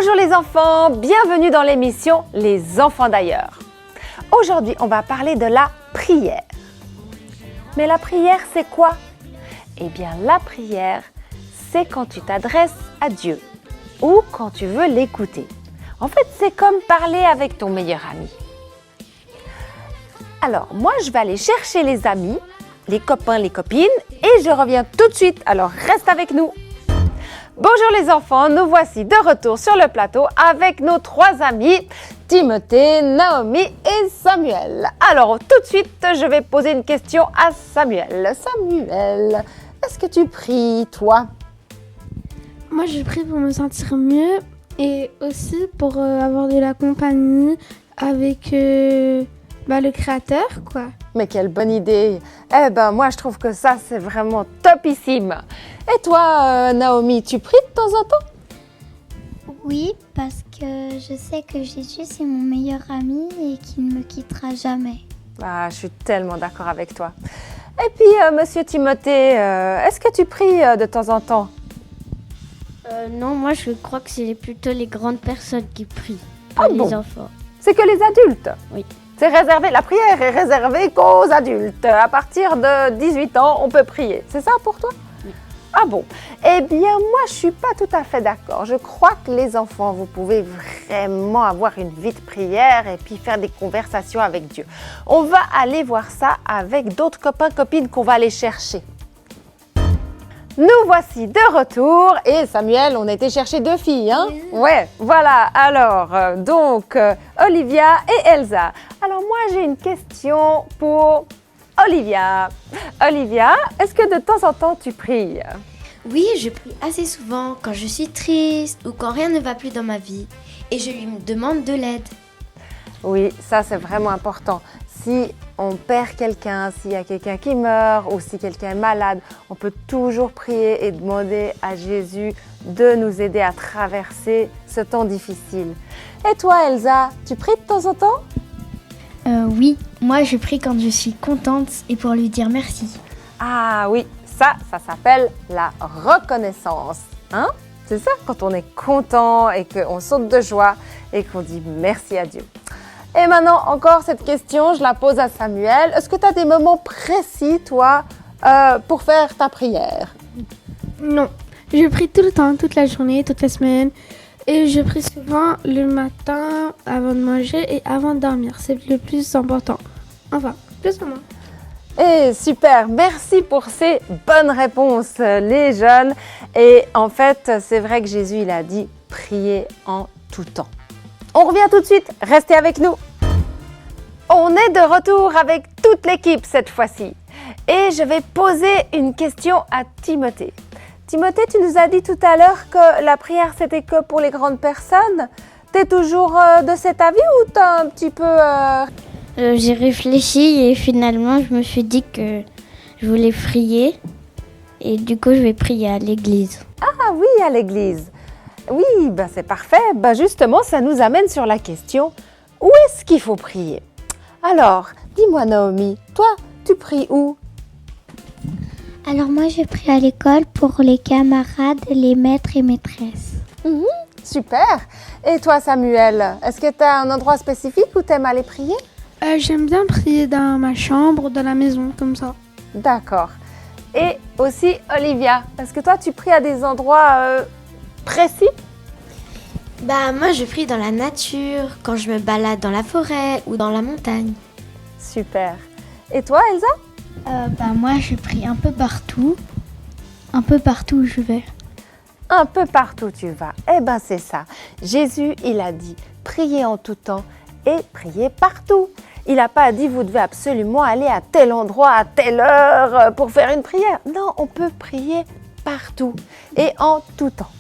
Bonjour les enfants, bienvenue dans l'émission Les enfants d'ailleurs. Aujourd'hui, on va parler de la prière. Mais la prière, c'est quoi? Eh bien, la prière, c'est quand tu t'adresses à Dieu ou quand tu veux l'écouter. En fait, c'est comme parler avec ton meilleur ami. Alors, moi, je vais aller chercher les amis, les copains, les copines et je reviens tout de suite. Alors, reste avec nous. Bonjour les enfants, nous voici de retour sur le plateau avec nos trois amis, Timothée, Naomi et Samuel. Alors tout de suite, je vais poser une question à Samuel. Samuel, est-ce que tu pries, toi? Moi, je prie pour me sentir mieux et aussi pour avoir de la compagnie avec le Créateur, quoi. Mais quelle bonne idée! Eh ben, moi, je trouve que ça, c'est vraiment topissime. Et toi, Naomi, tu pries de temps en temps? Oui, parce que je sais que Jésus, c'est mon meilleur ami et qu'il ne me quittera jamais. Ah, je suis tellement d'accord avec toi. Et puis, monsieur Timothée, est-ce que tu pries de temps en temps? Non, moi je crois que c'est plutôt les grandes personnes qui prient, Ah pas bon? les enfants. C'est que les adultes? Oui. C'est réservé, la prière est réservée qu'aux adultes. À partir de 18 ans, on peut prier. C'est ça pour toi? Oui. Ah bon? Eh bien, moi, je ne suis pas tout à fait d'accord. Je crois que les enfants, vous pouvez vraiment avoir une vie de prière et puis faire des conversations avec Dieu. On va aller voir ça avec d'autres copains, copines qu'on va aller chercher. Nous voici de retour et Samuel, on a été chercher deux filles, hein? Ouais, voilà. Alors, Olivia et Elsa. Alors moi, j'ai une question pour Olivia. Olivia, est-ce que de temps en temps, tu pries? Oui, je prie assez souvent quand je suis triste ou quand rien ne va plus dans ma vie et je lui demande de l'aide. Oui, ça c'est vraiment important. Si on perd quelqu'un, s'il y a quelqu'un qui meurt ou si quelqu'un est malade, on peut toujours prier et demander à Jésus de nous aider à traverser ce temps difficile. Et toi Elsa, tu pries de temps en temps? Oui, moi je prie quand je suis contente et pour lui dire merci. Ah oui, ça s'appelle la reconnaissance. Hein? C'est ça, quand on est content et qu'on saute de joie et qu'on dit merci à Dieu. Et maintenant, encore cette question, je la pose à Samuel. Est-ce que tu as des moments précis, toi, pour faire ta prière? Non, je prie tout le temps, toute la journée, toute la semaine. Et je prie souvent le matin avant de manger et avant de dormir. C'est le plus important. Enfin, plus ou moins. Eh, super, merci pour ces bonnes réponses, les jeunes. Et en fait, c'est vrai que Jésus, il a dit « priez en tout temps ». On revient tout de suite, restez avec nous. On est de retour avec toute l'équipe cette fois-ci. Et je vais poser une question à Timothée. Timothée, tu nous as dit tout à l'heure que la prière, c'était que pour les grandes personnes. T'es toujours de cet avis ou t'as un petit peu... J'ai réfléchi et finalement je me suis dit que je voulais prier et du coup je vais prier à l'église. Ah oui, à l'église. Oui, ben c'est parfait. Ben justement, ça nous amène sur la question, où est-ce qu'il faut prier? Alors, dis-moi Naomi, toi, tu pries où? Alors moi je prie à l'école pour les camarades, les maîtres et maîtresses. Super. Et toi Samuel, est-ce que tu as un endroit spécifique où tu aimes aller prier? J'aime bien prier dans ma chambre, dans la maison, comme ça. D'accord. Et aussi Olivia, est-ce que toi, tu pries à des endroits précis? Moi je prie dans la nature, quand je me balade dans la forêt ou dans la montagne. Super. Et toi Elsa? Moi je prie un peu partout où je vais. Un peu partout tu vas. Eh ben c'est ça. Jésus, il a dit, priez en tout temps et priez partout. Il n'a pas dit, vous devez absolument aller à tel endroit, à telle heure pour faire une prière. Non, on peut prier partout et en tout temps.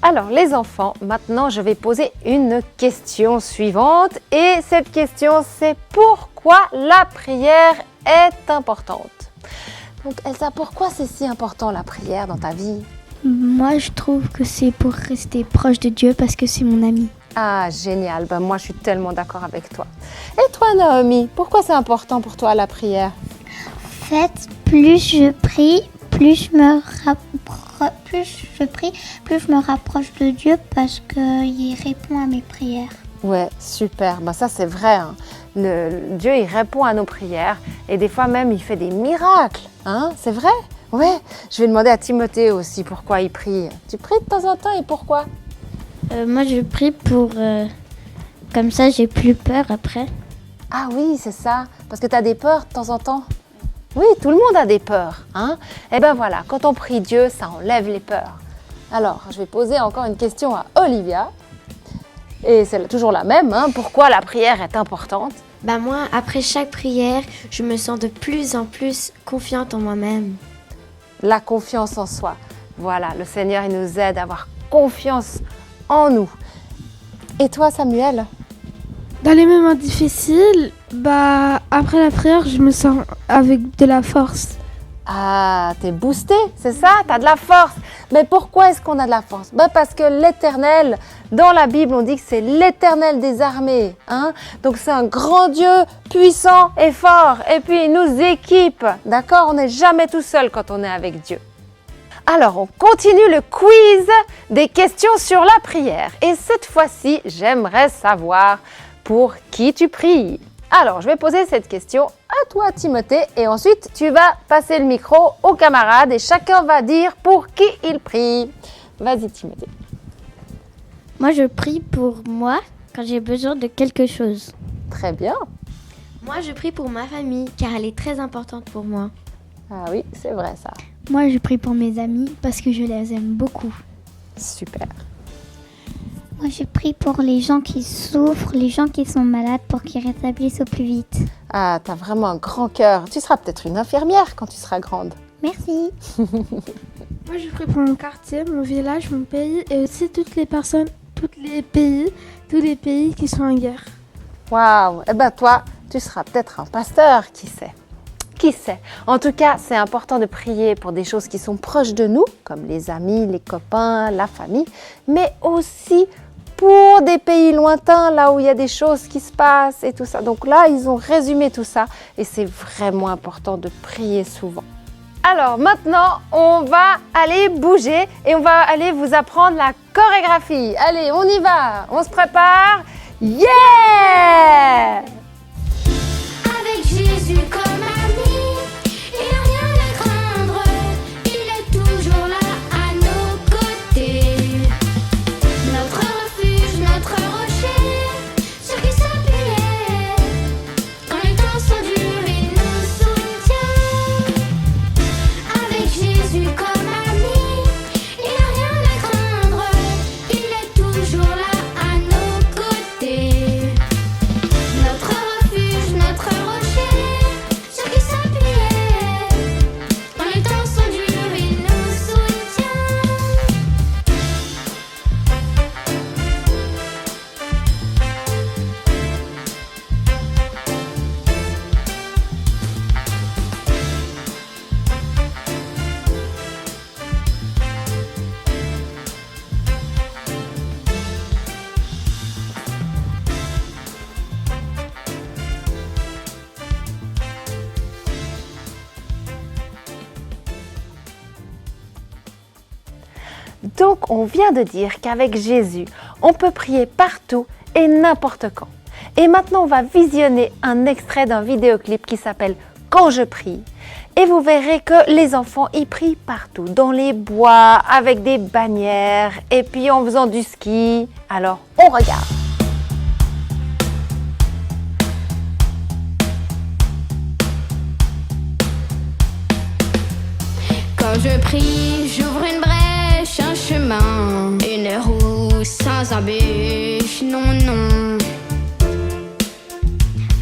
Alors les enfants, maintenant je vais poser une question suivante. Et cette question, c'est pourquoi la prière est importante? Donc Elsa, pourquoi c'est si important la prière dans ta vie? Moi je trouve que c'est pour rester proche de Dieu parce que c'est mon ami. Ah, génial. Ben, moi, je suis tellement d'accord avec toi. Et toi, Naomi, pourquoi c'est important pour toi la prière? En fait, plus je prie, plus plus je prie, plus je me rapproche de Dieu parce qu'il répond à mes prières. Ouais, super. Ben ça, c'est vrai. Hein. Dieu, il répond à nos prières et des fois même, il fait des miracles. Hein, c'est vrai? Ouais. Je vais demander à Timothée aussi pourquoi il prie. Tu pries de temps en temps et pourquoi? Moi, je prie pour... comme ça, j'ai plus peur après. Ah oui, c'est ça. Parce que tu as des peurs de temps en temps. Oui, tout le monde a des peurs. Hein? Et ben voilà, quand on prie Dieu, ça enlève les peurs. Alors, je vais poser encore une question à Olivia. Et c'est toujours la même. Hein? Pourquoi la prière est importante? Bah moi, après chaque prière, je me sens de plus en plus confiante en moi-même. La confiance en soi. Voilà, le Seigneur, il nous aide à avoir confiance en nous. Et toi, Samuel? Dans les moments difficiles, après la prière, je me sens avec de la force. Ah, t'es boosté, c'est ça? T'as de la force. Mais pourquoi est-ce qu'on a de la force? Parce que l'Éternel, dans la Bible, on dit que c'est l'Éternel des armées. Hein? Donc c'est un grand Dieu puissant et fort. Et puis il nous équipe. D'accord? On n'est jamais tout seul quand on est avec Dieu. Alors, on continue le quiz des questions sur la prière. Et cette fois-ci, j'aimerais savoir pour qui tu pries. Alors, je vais poser cette question à toi, Timothée, et ensuite, tu vas passer le micro aux camarades et chacun va dire pour qui il prie. Vas-y, Timothée. Moi, je prie pour moi quand j'ai besoin de quelque chose. Très bien. Moi, je prie pour ma famille car elle est très importante pour moi. Ah oui, c'est vrai ça. Moi, je prie pour mes amis parce que je les aime beaucoup. Super. Moi, je prie pour les gens qui souffrent, les gens qui sont malades, pour qu'ils rétablissent au plus vite. Ah, t'as vraiment un grand cœur. Tu seras peut-être une infirmière quand tu seras grande. Merci. Moi, je prie pour mon quartier, mon village, mon pays et aussi toutes les personnes, tous les pays qui sont en guerre. Waouh. Eh ben toi, tu seras peut-être un pasteur, qui sait? Qui sait? En tout cas, c'est important de prier pour des choses qui sont proches de nous, comme les amis, les copains, la famille, mais aussi pour des pays lointains, là où il y a des choses qui se passent et tout ça. Donc là, ils ont résumé tout ça et c'est vraiment important de prier souvent. Alors maintenant, on va aller bouger et on va aller vous apprendre la chorégraphie. Allez, on y va, on se prépare. Yeah! Avec Jésus comme ami, il n'y a rien à craindre, il est toujours là à nos côtés. Notre refuge, notre rocher, sur qui s'appuyer. Quand les temps sont durs, il nous soutient. Avec Jésus comme ami, il n'y a rien à craindre, il est toujours là à nos côtés. Notre refuge, notre rocher, sur qui s'appuyer. Quand les temps sont durs, il nous soutient. Donc, on vient de dire qu'avec Jésus, on peut prier partout et n'importe quand. Et maintenant, on va visionner un extrait d'un vidéoclip qui s'appelle « Quand je prie ». Et vous verrez que les enfants y prient partout, dans les bois, avec des bannières, et puis en faisant du ski. Alors, on regarde. Quand je prie, j'ouvre une brèche, un chemin, une roue sans embûche, non, non.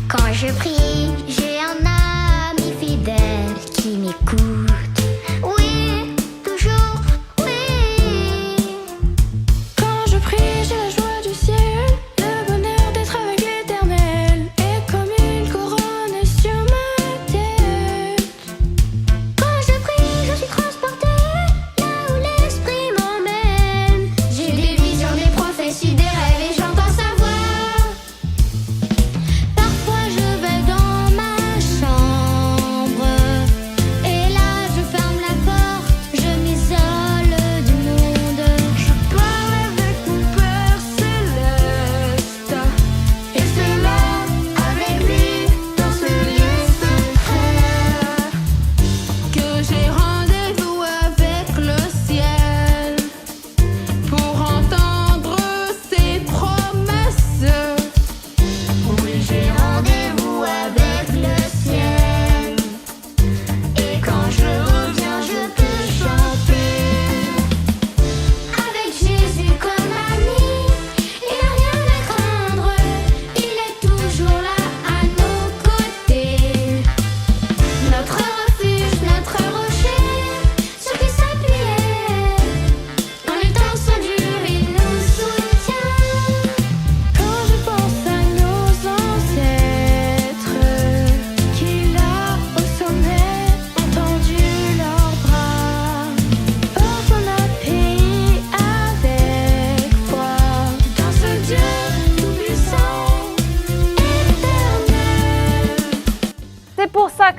Quand je prie, j'ai un ami fidèle qui m'écoute. Oui, toujours, oui. Quand je prie, j'ai la joie du ciel, le bonheur d'être avec l'Éternel, et comme une couronne sur ma tête. Quand je prie, je suis transportée là où l'esprit m'emmène. J'ai des visions, des prophéties, des rêves et j'entends sa voix. Parfois je vais dans ma chambre et là je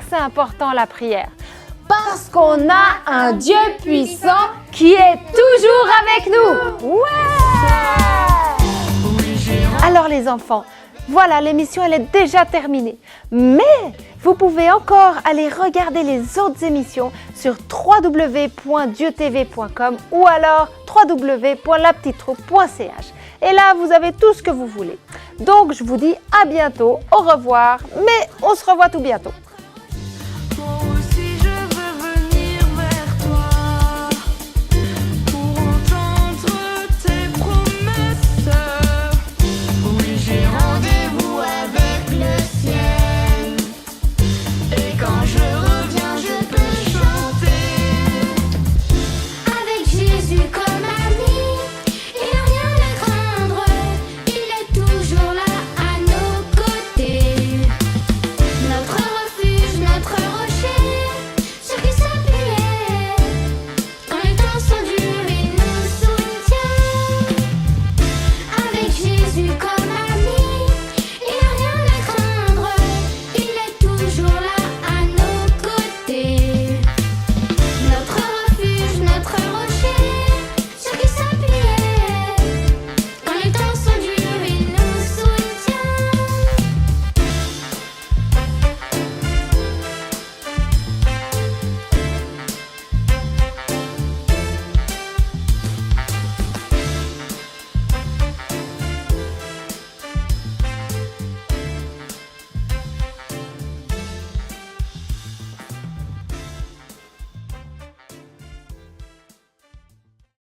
que c'est important la prière? Parce qu'on a un Dieu puissant qui est toujours avec nous. Ouais! Alors les enfants, voilà, l'émission elle est déjà terminée. Mais vous pouvez encore aller regarder les autres émissions sur www.dieutv.com ou alors www.lapetitroupe.ch. Et là, vous avez tout ce que vous voulez. Donc, je vous dis à bientôt, au revoir, mais on se revoit tout bientôt.